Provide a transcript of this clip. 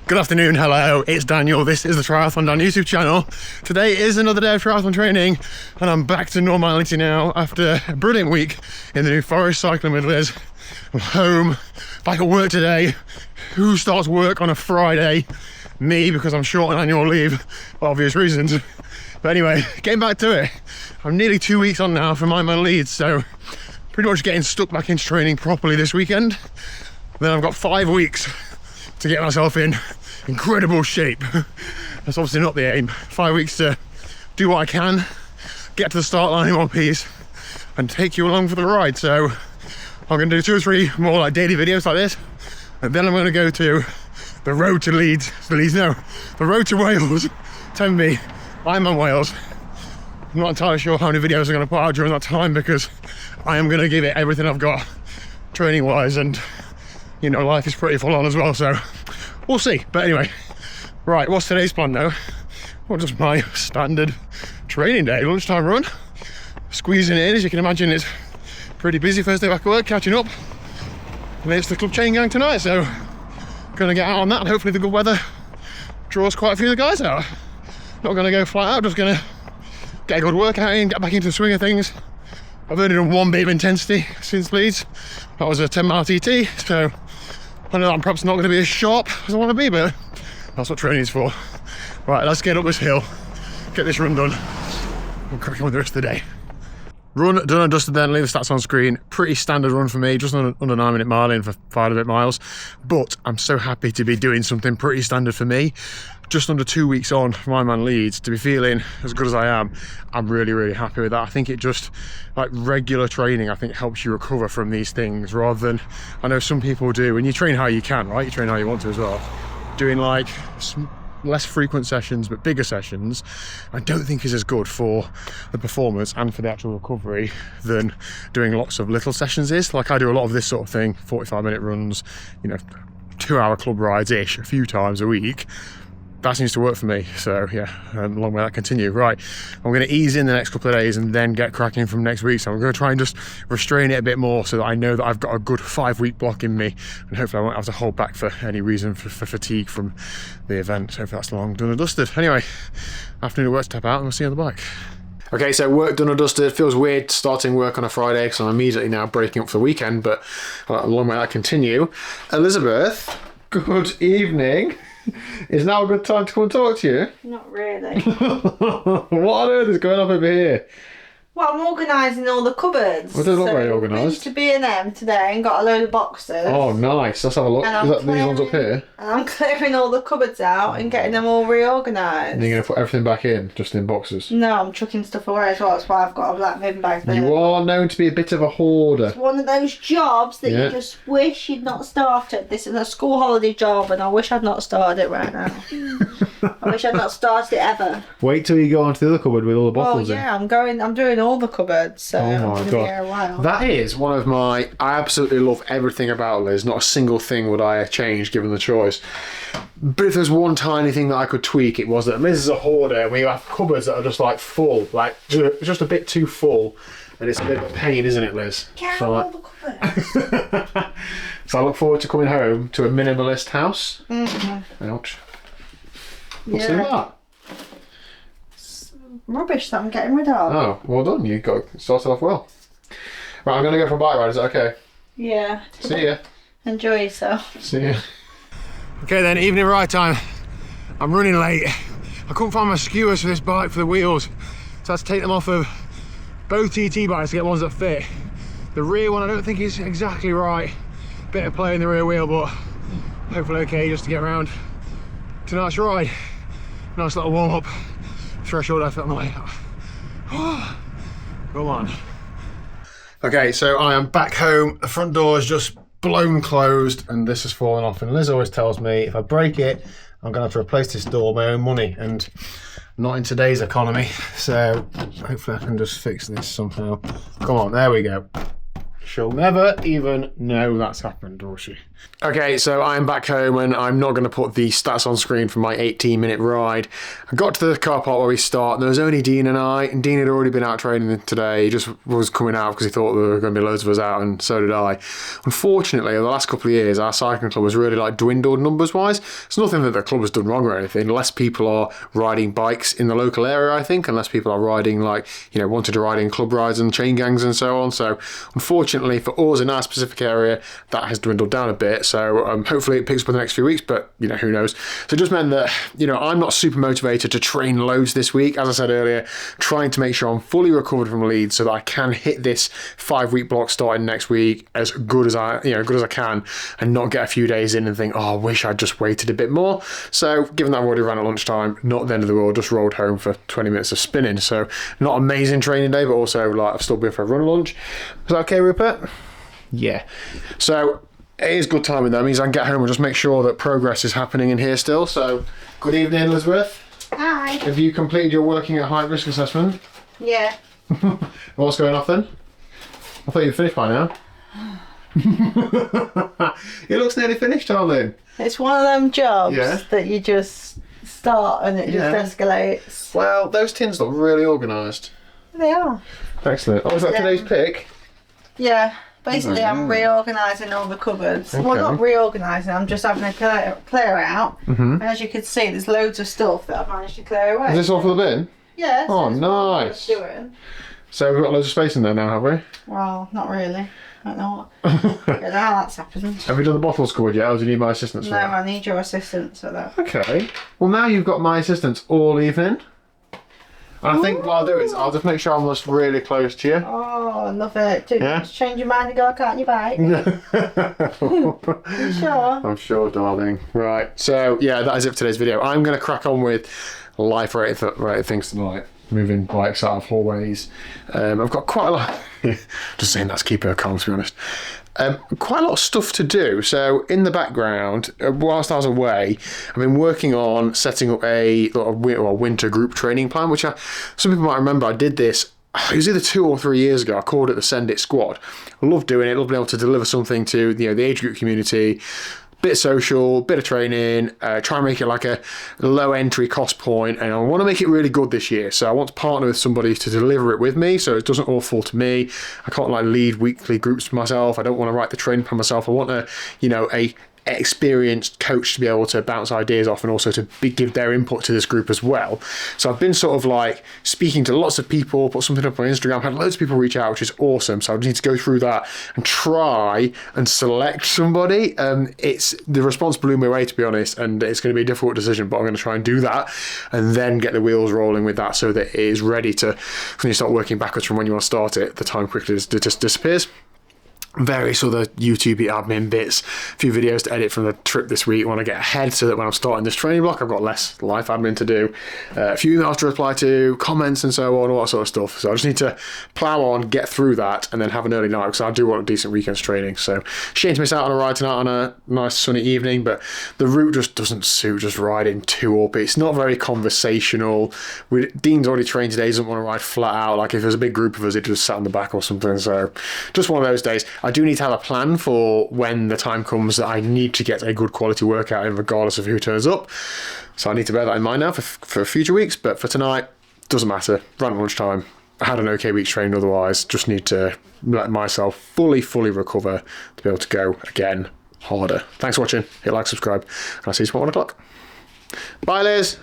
Good afternoon, hello, it's Daniel. This is the TriathlonDan YouTube channel. Today is another day of triathlon training and I'm back to normality now after a brilliant week in the New Forest cycling with Liz. I'm home, back at work today. Who starts work on a Friday? Me, because I'm short on annual leave for obvious reasons. But anyway, getting back to it. I'm nearly 2 weeks on now from Ironman Leeds, so pretty much getting stuck back into training properly this weekend. Then I've got 5 weeks to get myself in incredible shape. That's obviously not the aim. 5 weeks to do what I can, get to the start line in one piece and take you along for the ride. So I'm going to do 2 or 3 more like daily videos like this, and then I'm going to go to the road to Leeds. The road to Wales. Tell me, I'm in Wales. I'm not entirely sure how many videos I'm going to put out during that time because I am going to give it everything I've got training wise, and you know, life is pretty full on as well, so we'll see. But anyway, right, what's today's plan now? Well, just my standard training day, lunchtime run. Squeezing it in, as you can imagine, it's pretty busy first day back at work, catching up. And it's the club chain gang tonight, so gonna get out on that, and hopefully the good weather draws quite a few of the guys out. Not gonna go flat out, just gonna get a good workout in, get back into the swing of things. I've only done 1 bit of intensity since Leeds. That was a 10-mile TT, so I know I'm perhaps not going to be as sharp as I want to be, but that's what training is for. Right, let's get up this hill, get this run done, and crack on with the rest of the day. Run done and dusted then, leave the stats on screen. Pretty standard run for me, just under 9-minute mile in for 5 and a bit miles. But I'm so happy to be doing something pretty standard for me. Just under 2 weeks on from Ironman Leeds, to be feeling as good as I am, I'm really, really happy with that. I think it just, like regular training, I think helps you recover from these things rather than, I know some people do, and you train how you can, right? You train how you want to as well. Doing like less frequent sessions but bigger sessions, I don't think is as good for the performance and for the actual recovery than doing lots of little sessions is. Like I do a lot of this sort of thing, 45-minute runs, you know, 2-hour club rides ish a few times a week. That seems to work for me, so yeah, long may that continue. Right, I'm going to ease in the next couple of days and then get cracking from next week. So I'm going to try and just restrain it a bit more so that I know that I've got a good 5-week block in me, and hopefully I won't have to hold back for any reason for fatigue from the event. So hopefully that's long done and dusted. Anyway, afternoon at work, step out and we'll see you on the bike. Okay, so work done and dusted. Feels weird starting work on a Friday because I'm immediately now breaking up for the weekend, but long may that continue. Elizabeth, good evening. Is now a good time to come and talk to you? Not really. What on earth is going on over here? Well, I'm organising all the cupboards. Well, it doesn't look very organised. I've been to B&M today and got a load of boxes. Oh, nice. Let's have a look. Is that these ones up here? And I'm clearing all the cupboards out and getting them all reorganised. And you're going to put everything back in, just in boxes? No, I'm chucking stuff away as well. That's why I've got a black bin bag there. You are known to be a bit of a hoarder. It's one of those jobs that you just wish you'd not started. This is a school holiday job and I wish I'd not started it right now. I wish I'd not started it ever. Wait till you go onto the other cupboard with all the bottles in. Oh yeah, I'm doing all the cupboards, so I'm going to be here a while. That is one of my, I absolutely love everything about Liz. Not a single thing would I change given the choice. But if there's one tiny thing that I could tweak, it was that Liz is a hoarder where you have cupboards that are just like full, like just a bit too full. And it's a bit of a pain, isn't it, Liz? Get out all the cupboards. So I look forward to coming home to a minimalist house. Mm-hmm. Ouch. What's in that? Rubbish that I'm getting rid of. Oh, well done. You got it started off well. Right, I'm going to go for a bike ride. Is that okay? Yeah. See ya. Enjoy yourself. See ya. Okay then, evening ride time. I'm running late. I couldn't find my skewers for this bike for the wheels, so I had to take them off of both TT bikes to get ones that fit. The rear one I don't think is exactly right. Bit of play in the rear wheel, but hopefully okay just to get around tonight's ride. Nice little warm up. Threshold effort on the way up. Go on. Okay, so I am back home. The front door is just blown closed and this has fallen off. And Liz always tells me if I break it, I'm gonna have to replace this door with my own money, and not in today's economy. So hopefully I can just fix this somehow. Come on, there we go. She'll never even know that's happened, will she? Okay, so I'm back home and I'm not going to put the stats on screen for my 18-minute ride. I got to the car park where we start, and there was only Dean and I, and Dean had already been out training today. He just was coming out because he thought there were going to be loads of us out, and so did I. Unfortunately, over the last couple of years, our cycling club has really dwindled numbers-wise. It's nothing that the club has done wrong or anything. Less people are riding bikes in the local area, I think, and less people are riding, wanted to ride in club rides and chain gangs and so on. So, unfortunately, for us in our specific area, that has dwindled down a bit. So hopefully it picks up in the next few weeks, but who knows. So it just meant that I'm not super motivated to train loads this week. As I said earlier, trying to make sure I'm fully recovered from Leeds so that I can hit this 5-week block starting next week as good as I can, and not get a few days in and think, oh, I wish I'd just waited a bit more. So given that I've already ran at lunchtime, not the end of the world, just rolled home for 20 minutes of spinning. So not amazing training day, but also I've still been for a run lunch. Is that okay, Rupert? Yeah. So it is good timing though. It means I can get home and just make sure that progress is happening in here still. So, good evening, Elizabeth. Hi. Have you completed your working at height risk assessment? Yeah. What's going off then? I thought you'd finished by now. It looks nearly finished, darling. It's one of them jobs that you just start and it just escalates. Well, those tins look really organised. They are. Excellent. Oh, is that today's pick? Yeah. Basically, I'm reorganising all the cupboards. Okay. Well, not reorganising, I'm just having a clear out. And as you can see, there's loads of stuff that I've managed to clear away. Is this all for the bin? Yeah. Oh, nice. Doing. So we've got loads of space in there now, have we? Well, not really. I don't know. I don't know how that's happened. Have we done the bottles cupboard yet, or do you need my assistance for No, that? I need your assistance for that. Okay. Well, now you've got my assistance all evening. And I think what I'll do is I'll just make sure I'm just really close to you. Oh, I love it. Just change your mind and go out on your bike. You sure? I'm sure, darling. Right. So, yeah, that is it for today's video. I'm going to crack on with life-related things tonight. Moving bikes out of hallways. I've got quite a lot... just saying that to keep her calm, to be honest. Quite a lot of stuff to do. So in the background, whilst I was away, I've been working on setting up a winter group training plan, which some people might remember I did this. It was either 2 or 3 years ago. I called it the Send It Squad. I love doing it. I love being able to deliver something to the age group community. Bit social, bit of training, try and make it like a low entry cost point, and I want to make it really good this year. So I want to partner with somebody to deliver it with me so it doesn't all fall to me. I can't lead weekly groups for myself. I don't want to write the training plan myself. I want a experienced coach to be able to bounce ideas off and also to give their input to this group as well. So I've been sort of speaking to lots of people, put something up on Instagram, had loads of people reach out, which is awesome. So I need to go through that and try and select somebody. The response blew me away, to be honest, and it's going to be a difficult decision, but I'm going to try and do that and then get the wheels rolling with that so that it is ready to, when you start working backwards from when you want to start it, the time quickly just disappears. Various other YouTube admin bits, a few videos to edit from the trip this week. I want to get ahead so that when I'm starting this training block, I've got less life admin to do. A few emails to reply to, comments and so on, all that sort of stuff. So I just need to plough on, get through that, and then have an early night because I do want a decent weekend's training. So shame to miss out on a ride tonight on a nice sunny evening, but the route just doesn't suit just riding too up. It's not very conversational. Dean's already trained today, doesn't want to ride flat out. Like if there's a big group of us, it just sat on the back or something. So just one of those days. I do need to have a plan for when the time comes that I need to get a good quality workout in regardless of who turns up. So I need to bear that in mind now for future weeks. But for tonight, doesn't matter. Ran at lunchtime. I had an okay week's training otherwise. Just need to let myself fully recover to be able to go again harder. Thanks for watching. Hit like, subscribe, and I'll see you tomorrow at 1 o'clock. Bye, Liz.